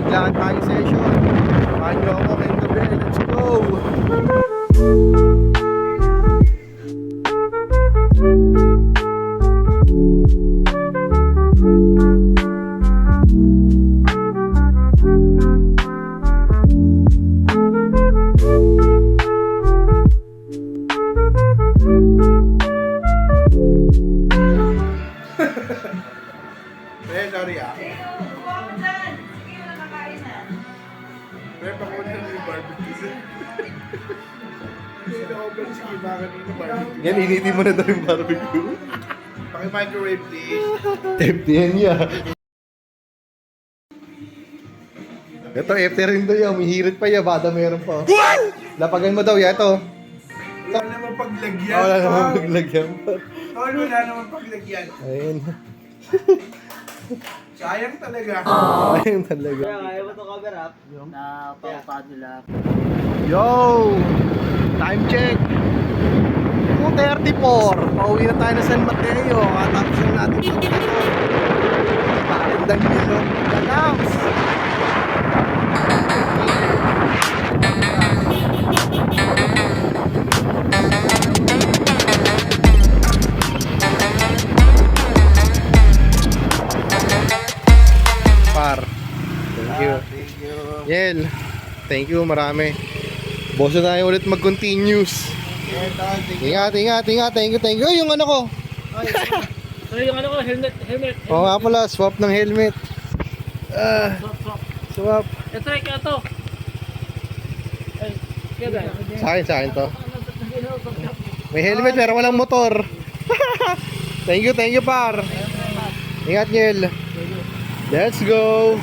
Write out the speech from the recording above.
biglaan tayong session. Samahan nyo ako ngayong gabi. Let's go! Sorry ah. Pero pakuha na yung barbecue. Hindi na open si Kiba kanina barbecue. Yan, initin mo na daw yung barbecue. Paki-microwave please. Empty yan niya. Ito, empty rin daw yan. Umihirit pa yan. Bada meron pa. Lapagan mo daw yan. Ito. Wala naman paglagyan. Wala naman paglagyan pa. Tol, wala naman paglagyan. Ayun. Sayang talaga. Ayun talaga. Kaya mo itong camera na paupahan nila. Yo! Time check! 2:34. Pauwi na tayo na San Mateo. Katapos na natin ito dito. Pakindang nilo. Ganaps! Par. Thank you. Yel. Thank you, marami. Boss na tayo ulit mag-continues. Ingat. Thank you. Ay, yung ano ko. So yung ano ko, helmet. Oo nga pala, swap ng helmet. Swap. Ito, ito. Ay, kaya ba? Sa akin to. May helmet pero walang motor. Thank you, par. Ingat, Yel. Let's go.